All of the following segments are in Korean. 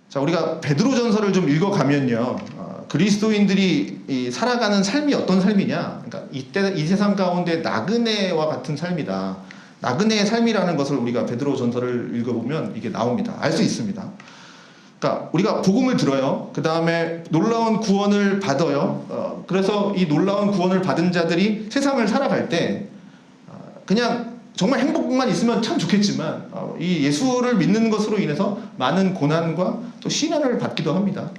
자, 우리가 베드로전서를 좀 읽어가면요, 그리스도인들이 살아가는 삶이 어떤 삶이냐, 그러니까 이 세상 가운데 나그네와 같은 삶이다. 나그네의 삶이라는 것을 우리가 베드로전서를 읽어보면 이게 나옵니다. 알 수 있습니다. 그러니까 우리가 복음을 들어요. 그 다음에 놀라운 구원을 받아요. 그래서 이 놀라운 구원을 받은 자들이 세상을 살아갈 때 그냥 정말 행복만 있으면 참 좋겠지만 이 예수를 믿는 것으로 인해서 많은 고난과 또 시련을 받기도 합니다.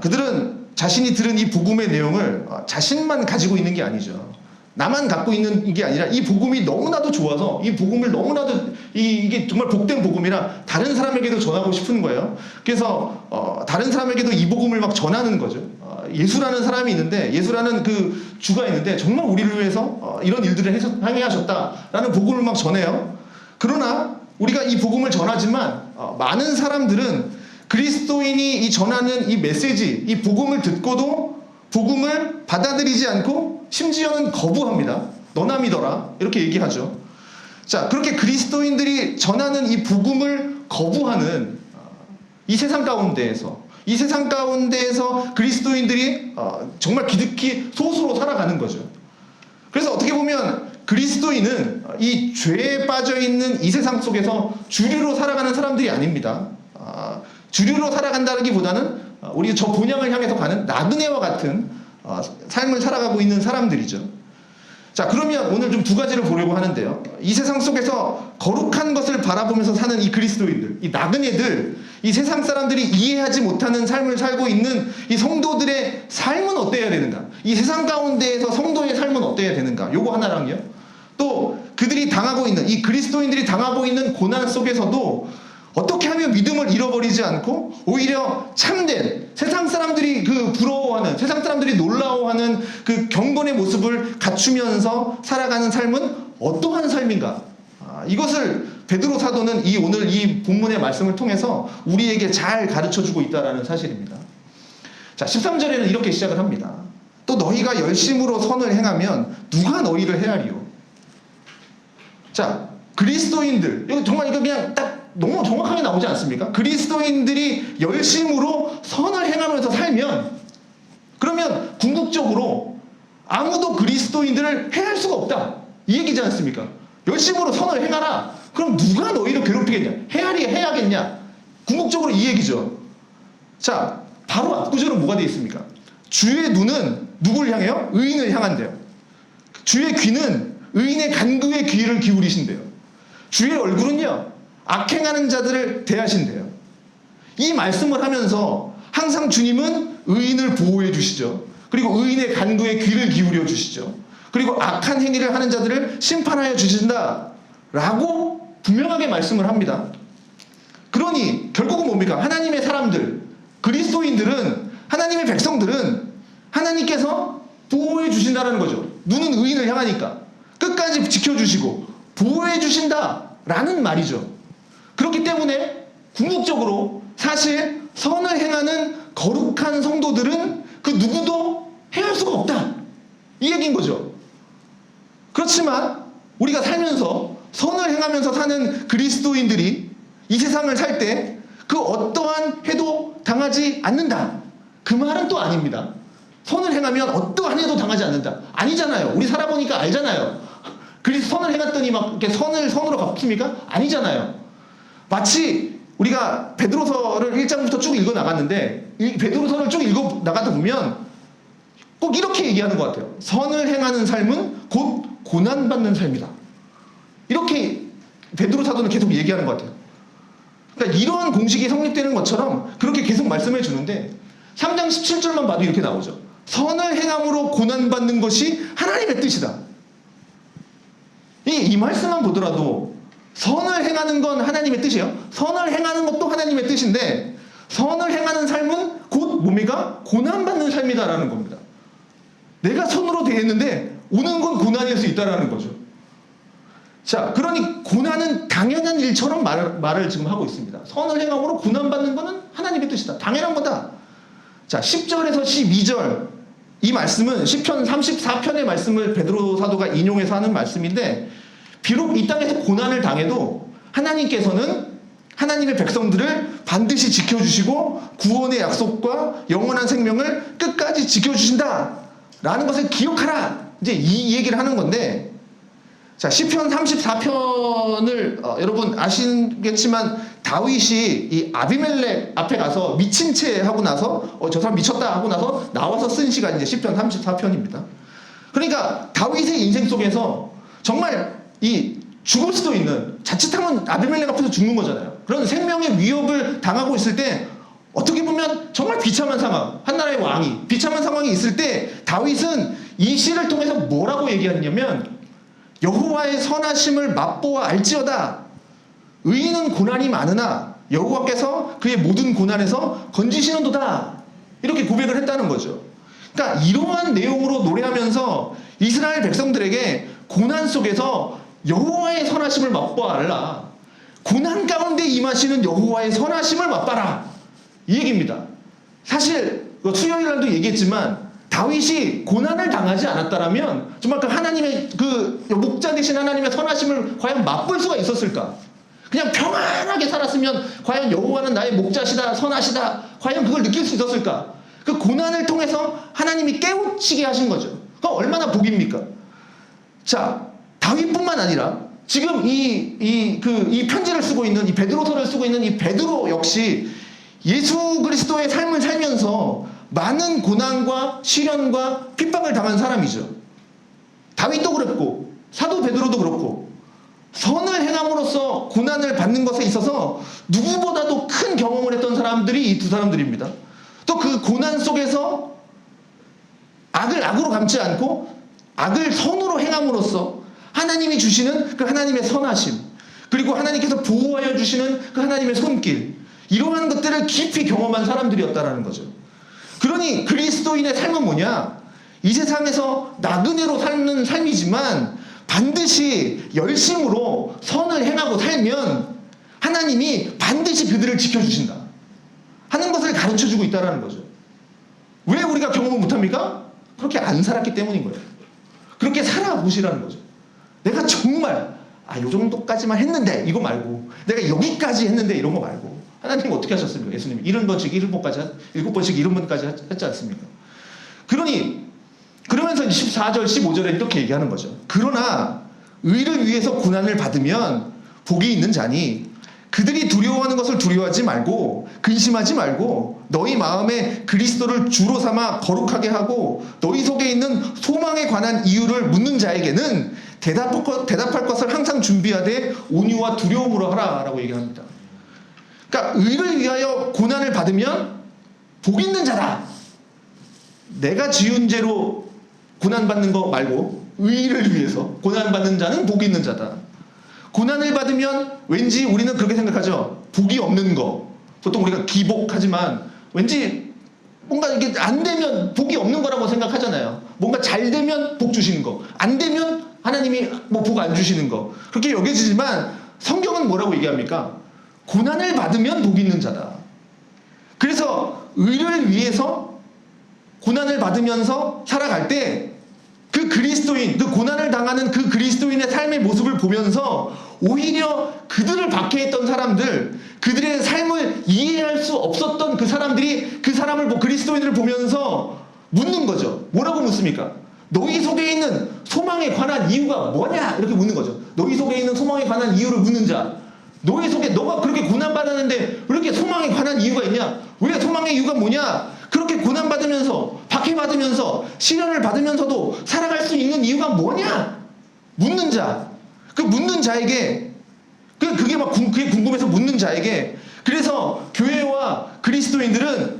그들은 자신이 들은 이 복음의 내용을 자신만 가지고 있는 게 아니죠. 나만 갖고 있는 게 아니라 이 복음이 너무나도 좋아서 이 복음을 너무나도 이게 정말 복된 복음이라 다른 사람에게도 전하고 싶은 거예요. 그래서 다른 사람에게도 이 복음을 막 전하는 거죠. 예수라는 사람이 있는데, 예수라는 그 주가 있는데 정말 우리를 위해서 이런 일들을 행하셨다라는 복음을 막 전해요. 그러나 우리가 이 복음을 전하지만 많은 사람들은 그리스도인이 이 전하는 이 메시지, 이 복음을 듣고도 복음을 받아들이지 않고 심지어는 거부합니다. 너나 믿어라 이렇게 얘기하죠. 자, 그렇게 그리스도인들이 전하는 이 복음을 거부하는 이 세상 가운데에서 그리스도인들이 정말 기득히 소수로 살아가는 거죠. 그래서 어떻게 보면 그리스도인은 이 죄에 빠져있는 이 세상 속에서 주류로 살아가는 사람들이 아닙니다. 주류로 살아간다기보다는 우리 저 본향을 향해서 가는 나그네와 같은 삶을 살아가고 있는 사람들이죠. 자, 그러면 오늘 좀 두 가지를 보려고 하는데요. 이 세상 속에서 거룩한 것을 바라보면서 사는 이 그리스도인들, 이 나그네들, 이 세상 사람들이 이해하지 못하는 삶을 살고 있는 이 성도들의 삶은 어때야 되는가? 이 세상 가운데에서 성도의 삶은 어때야 되는가? 요거 하나랑요. 또 그들이 당하고 있는, 이 그리스도인들이 당하고 있는 고난 속에서도 어떻게 하면 믿음을 잃어버리지 않고 오히려 참된 세상 사람들이 부러워하는, 세상 사람들이 놀라워하는 그 경건의 모습을 갖추면서 살아가는 삶은 어떠한 삶인가? 이것을 베드로 사도는 오늘 이 본문의 말씀을 통해서 우리에게 잘 가르쳐주고 있다는 사실입니다. 자, 13절에는 이렇게 시작을 합니다. 또 너희가 열심으로 선을 행하면 누가 너희를 헤아리요? 자, 그리스도인들, 이거 정말 이거 그냥 딱 너무 정확하게 나오지 않습니까? 그리스도인들이 열심으로 선을 행하면서 살면, 그러면 궁극적으로 아무도 그리스도인들을 해할 수가 없다, 이 얘기지 않습니까? 열심으로 선을 행하라. 그럼 누가 너희를 괴롭히겠냐? 해야겠냐? 궁극적으로 이 얘기죠. 자, 바로 앞구절은 뭐가 되어 있습니까? 주의 눈은 누굴 향해요? 의인을 향한대요. 주의 귀는 의인의 간구에 귀를 기울이신대요. 주의 얼굴은요, 악행하는 자들을 대하신대요. 이 말씀을 하면서 항상 주님은 의인을 보호해 주시죠. 그리고 의인의 간구에 귀를 기울여 주시죠. 그리고 악한 행위를 하는 자들을 심판하여 주신다 라고 분명하게 말씀을 합니다. 그러니 결국은 뭡니까? 하나님의 사람들, 그리스도인들은, 하나님의 백성들은 하나님께서 보호해 주신다는 거죠. 눈은 의인을 향하니까 끝까지 지켜주시고 보호해 주신다라는 말이죠. 그렇기 때문에 궁극적으로 사실 선을 행하는 거룩한 성도들은 그 누구도 해할 수가 없다, 이 얘기인 거죠. 그렇지만 우리가 살면서 선을 행하면서 사는 그리스도인들이 이 세상을 살 때 그 어떠한 해도 당하지 않는다, 그 말은 또 아닙니다. 선을 행하면 어떠한 해도 당하지 않는다, 아니잖아요. 우리 살아보니까 알잖아요. 그리스 선을 행했더니 막 이렇게 선으로 갚습니까? 아니잖아요. 마치 우리가 베드로서를 1장부터 쭉 읽어 나갔는데, 이 베드로서를 쭉 읽어 나가다 보면 꼭 이렇게 얘기하는 것 같아요. 선을 행하는 삶은 곧 고난받는 삶이다, 이렇게 베드로 사도는 계속 얘기하는 것 같아요. 그러니까 이러한 공식이 성립되는 것처럼 그렇게 계속 말씀해 주는데 3장 17절만 봐도 이렇게 나오죠. 선을 행함으로 고난받는 것이 하나님의 뜻이다. 이 말씀만 보더라도 선을 행하는 건 하나님의 뜻이에요. 선을 행하는 것도 하나님의 뜻인데, 선을 행하는 삶은 곧 뭡니까? 고난받는 삶이다라는 겁니다. 내가 선으로 되어 있는데 오는 건 고난일 수 있다라는 거죠. 자, 그러니 고난은 당연한 일처럼 말을 지금 하고 있습니다. 선을 행함으로 고난받는 것은 하나님의 뜻이다, 당연한 거다. 자, 10절에서 12절 이 말씀은 시편 34편의 말씀을 베드로 사도가 인용해서 하는 말씀인데, 비록 이 땅에서 고난을 당해도 하나님께서는 하나님의 백성들을 반드시 지켜주시고 구원의 약속과 영원한 생명을 끝까지 지켜주신다 라는 것을 기억하라, 이제 이 얘기를 하는 건데, 자, 시편 34편을 여러분 아시겠지만 다윗이 이 아비멜렉 앞에 가서 미친 채 하고 나서 저 사람 미쳤다 하고 나서 나와서 쓴 시간이 이제 시편 34편입니다. 그러니까 다윗의 인생 속에서 정말 이 죽을 수도 있는, 자칫하면 아비멜렉 앞에서 죽는 거잖아요. 그런 생명의 위협을 당하고 있을 때 어떻게 보면 정말 비참한 상황, 한 나라의 왕이 비참한 상황이 있을 때 다윗은 이 시를 통해서 뭐라고 얘기하냐면, 여호와의 선하심을 맛보아 알지어다. 의인은 고난이 많으나 여호와께서 그의 모든 고난에서 건지시는도다. 이렇게 고백을 했다는 거죠. 그러니까 이러한 내용으로 노래하면서 이스라엘 백성들에게 고난 속에서 여호와의 선하심을 맛보아 알라. 고난 가운데 임하시는 여호와의 선하심을 맛봐라. 이 얘기입니다. 사실 수요일 날도 얘기했지만 다윗이 고난을 당하지 않았다라면 정말 그 하나님의 그 목자 되신 하나님의 선하심을 과연 맛볼 수가 있었을까? 그냥 평안하게 살았으면 과연 여호와는 나의 목자시다, 선하시다, 과연 그걸 느낄 수 있었을까? 그 고난을 통해서 하나님이 깨우치게 하신 거죠. 그럼 얼마나 복입니까? 자, 다윗뿐만 아니라 지금 이 편지를 쓰고 있는, 이 베드로서를 쓰고 있는 이 베드로 역시 예수 그리스도의 삶을 살면서 많은 고난과 시련과 핍박을 당한 사람이죠. 다윗도 그랬고 사도 베드로도 그렇고 선을 행함으로써 고난을 받는 것에 있어서 누구보다도 큰 경험을 했던 사람들이 이 두 사람들입니다. 또 그 고난 속에서 악을 악으로 감지 않고 악을 선으로 행함으로써 하나님이 주시는 그 하나님의 선하심, 그리고 하나님께서 보호하여 주시는 그 하나님의 손길, 이러한 것들을 깊이 경험한 사람들이었다라는 거죠. 그러니 그리스도인의 삶은 뭐냐? 이 세상에서 나그네로 사는 삶이지만 반드시 열심으로 선을 행하고 살면 하나님이 반드시 그들을 지켜주신다 하는 것을 가르쳐주고 있다는 거죠. 왜 우리가 경험을 못합니까? 그렇게 안 살았기 때문인 거예요. 그렇게 살아보시라는 거죠. 내가 정말 요 정도까지만 했는데 이거 말고, 내가 여기까지 했는데 이런 거 말고, 하나님 어떻게 하셨습니까? 예수님 70번씩 7번씩 7번까지 했지 않습니까? 그러면서 14절 15절에 이렇게 얘기하는 거죠. 그러나 의를 위해서 고난을 받으면 복이 있는 자니 그들이 두려워하는 것을 두려워하지 말고 근심하지 말고 너희 마음에 그리스도를 주로 삼아 거룩하게 하고 너희 속에 있는 소망에 관한 이유를 묻는 자에게는 대답할 것을 항상 준비하되 온유와 두려움으로 하라 라고 얘기합니다. 그러니까 의를 위하여 고난을 받으면 복 있는 자다. 내가 지은 죄로 고난받는 거 말고 의를 위해서 고난받는 자는 복 있는 자다. 고난을 받으면 왠지 우리는 그렇게 생각하죠. 복이 없는 거. 보통 우리가 기복하지만 왠지 뭔가 이게 안 되면 복이 없는 거라고 생각하잖아요. 뭔가 잘 되면 복 주시는 거, 안 되면 하나님이 뭐 복 안 주시는 거, 그렇게 여겨지지만 성경은 뭐라고 얘기합니까? 고난을 받으면 복 있는 자다. 그래서 의를 위해서 고난을 받으면서 살아갈 때 그 그리스도인, 그 고난을 당하는 그 그리스도인의 삶의 모습을 보면서 오히려 그들을 박해했던 사람들, 그들의 삶을 이해할 수 없었던 그 사람들이 그 사람을, 그리스도인을 보면서 묻는 거죠. 뭐라고 묻습니까? 너희 속에 있는 소망에 관한 이유가 뭐냐? 이렇게 묻는 거죠. 너희 속에 있는 소망에 관한 이유를 묻는 자. 너희 속에, 너가 그렇게 고난받았는데 왜 이렇게 소망에 관한 이유가 있냐? 왜 소망의 이유가 뭐냐? 그렇게 고난받으면서, 박해받으면서, 시련을 받으면서도 살아갈 수 있는 이유가 뭐냐? 묻는 자. 그 묻는 자에게, 그게 궁금해서 묻는 자에게, 그래서 교회와 그리스도인들은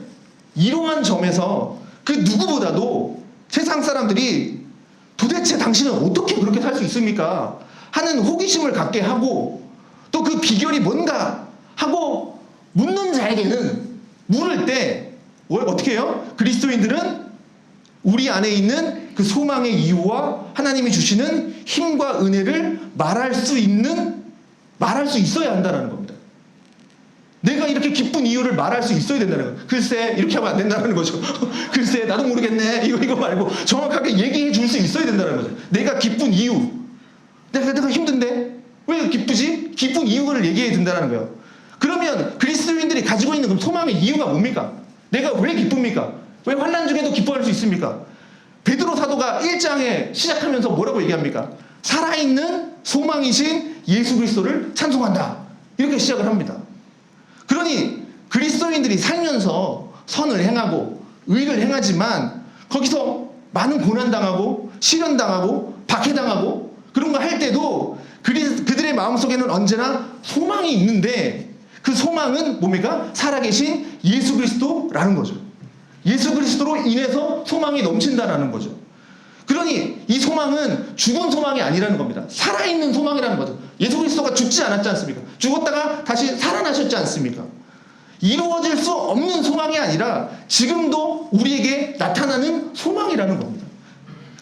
이러한 점에서 그 누구보다도 세상 사람들이 도대체 당신은 어떻게 그렇게 살 수 있습니까? 하는 호기심을 갖게 하고, 또 그 비결이 뭔가 하고 묻는 자에게는 물을 때 어떻게 해요? 그리스도인들은 우리 안에 있는 그 소망의 이유와 하나님이 주시는 힘과 은혜를 말할 수 있어야 한다는 겁니다. 내가 이렇게 기쁜 이유를 말할 수 있어야 된다는 거예요. 글쎄, 이렇게 하면 안 된다는 거죠. 글쎄, 나도 모르겠네. 이거 말고 정확하게 얘기해 줄 수 있어야 된다는 거죠. 내가 기쁜 이유. 내가 힘든데 왜 기쁘지? 기쁜 이유를 얘기해야 된다는 거예요. 그리스도인들이 가지고 있는 그 소망의 이유가 뭡니까? 내가 왜 기쁩니까? 왜 환난 중에도 기뻐할 수 있습니까? 베드로 사도가 1장에 시작하면서 뭐라고 얘기합니까? 살아있는 소망이신 예수 그리스도를 찬송한다. 이렇게 시작을 합니다. 그러니 그리스도인들이 살면서 선을 행하고 의를 행하지만 거기서 많은 고난당하고 시련당하고 박해당하고 그런 거 할 때도 그들의 마음속에는 언제나 소망이 있는데 그 소망은 뭡니까? 살아계신 예수 그리스도라는 거죠. 예수 그리스도로 인해서 소망이 넘친다라는 거죠. 그러니 이 소망은 죽은 소망이 아니라는 겁니다. 살아있는 소망이라는 거죠. 예수 그리스도가 죽지 않았지 않습니까? 죽었다가 다시 살아나셨지 않습니까? 이루어질 수 없는 소망이 아니라 지금도 우리에게 나타나는 소망이라는 겁니다.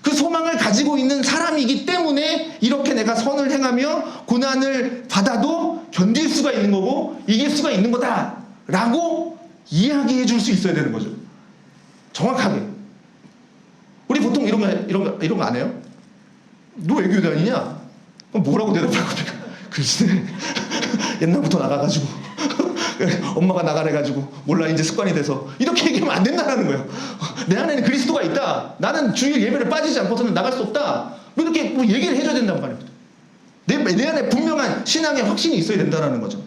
그 소망을 가지고 있는 사람이기 때문에 이렇게 내가 선을 행하며 고난을 받아도 견딜 수가 있는 거고 이길 수가 있는 거다라고 이야기해 줄 수 있어야 되는 거죠. 정확하게. 우리 보통 이런 거 안 해요? 너 왜 교회 다니냐? 그럼 뭐라고 대답할 겁니까? 글쎄 옛날부터 나가가지고 엄마가 나가래가지고 몰라 이제 습관이 돼서 이렇게 얘기하면 안 된다는 거예요. 내 안에는 그리스도가 있다. 나는 주일 예배를 빠지지 않고서는 나갈 수 없다. 이렇게 얘기를 해줘야 된단 말입니다. 내 안에 분명한 신앙의 확신이 있어야 된다는 거죠.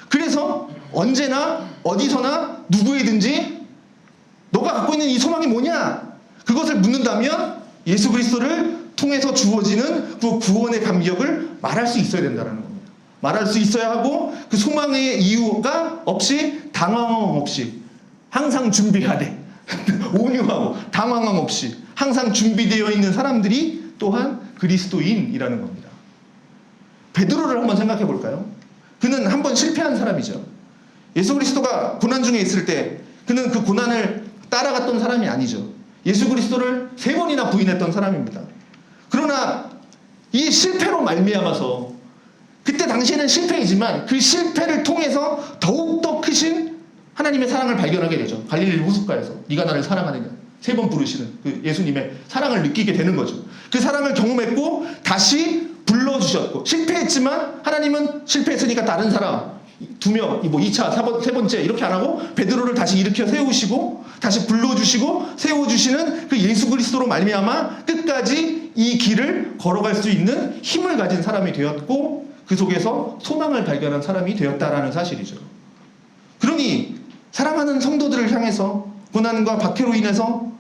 그래서 언제나 어디서나 누구에든지 너가 갖고 있는 이 소망이 뭐냐? 그것을 묻는다면 예수 그리스도를 통해서 주어지는 그 구원의 감격을 말할 수 있어야 된다는 겁니다. 말할 수 있어야 하고 그 소망의 이유가 없이 당황함 없이 항상 준비하되 온유하고 당황함 없이 항상 준비되어 있는 사람들이 또한 그리스도인이라는 겁니다. 베드로를 한번 생각해 볼까요? 그는 한번 실패한 사람이죠. 예수 그리스도가 고난 중에 있을 때 그는 그 고난을 따라갔던 사람이 아니죠. 예수 그리스도를 3번이나 부인했던 사람입니다. 그러나 이 실패로 말미암아서 그때 당시에는 실패이지만 그 실패를 통해서 더욱더 크신 하나님의 사랑을 발견하게 되죠. 갈릴리 호숫가에서 네가 나를 사랑하느냐 3번 부르시는 그 예수님의 사랑을 느끼게 되는 거죠. 그 사랑을 경험했고 다시 불러주셨고 실패했지만 하나님은 실패했으니까 다른 사람 2명, 2차, 3번째 이렇게 안 하고 베드로를 다시 일으켜 세우시고 다시 불러주시고 세워주시는 그 예수 그리스도로 말미암아 끝까지 이 길을 걸어갈 수 있는 힘을 가진 사람이 되었고 그 속에서 소망을 발견한 사람이 되었다라는 사실이죠. 그러니 사랑하는 성도들을 향해서 고난과 박해로 인해서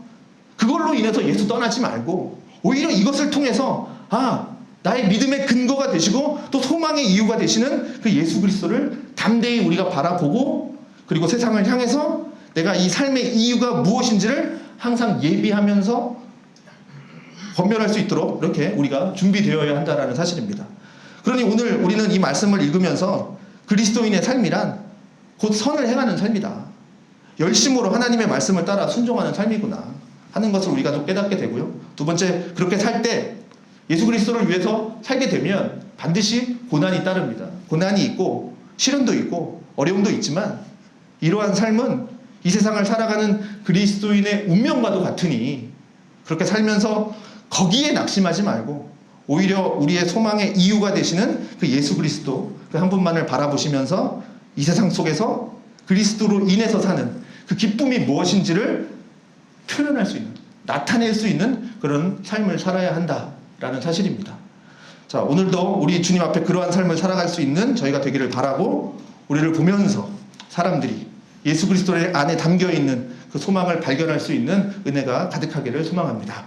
그걸로 인해서 예수 떠나지 말고 오히려 이것을 통해서 나의 믿음의 근거가 되시고 또 소망의 이유가 되시는 그 예수 그리스도를 담대히 우리가 바라보고 그리고 세상을 향해서 내가 이 삶의 이유가 무엇인지를 항상 예비하면서 권면할 수 있도록 이렇게 우리가 준비되어야 한다는 사실입니다. 그러니 오늘 우리는 이 말씀을 읽으면서 그리스도인의 삶이란 곧 선을 행하는 삶이다. 열심으로 하나님의 말씀을 따라 순종하는 삶이구나 하는 것을 우리가 좀 깨닫게 되고요. 두 번째, 그렇게 살 때 예수 그리스도를 위해서 살게 되면 반드시 고난이 따릅니다. 고난이 있고 시련도 있고 어려움도 있지만 이러한 삶은 이 세상을 살아가는 그리스도인의 운명과도 같으니 그렇게 살면서 거기에 낙심하지 말고 오히려 우리의 소망의 이유가 되시는 그 예수 그리스도 그 한 분만을 바라보시면서 이 세상 속에서 그리스도로 인해서 사는 그 기쁨이 무엇인지를 표현할 수 있는, 나타낼 수 있는 그런 삶을 살아야 한다라는 사실입니다. 자, 오늘도 우리 주님 앞에 그러한 삶을 살아갈 수 있는 저희가 되기를 바라고 우리를 보면서 사람들이 예수 그리스도 안에 담겨 있는 그 소망을 발견할 수 있는 은혜가 가득하기를 소망합니다.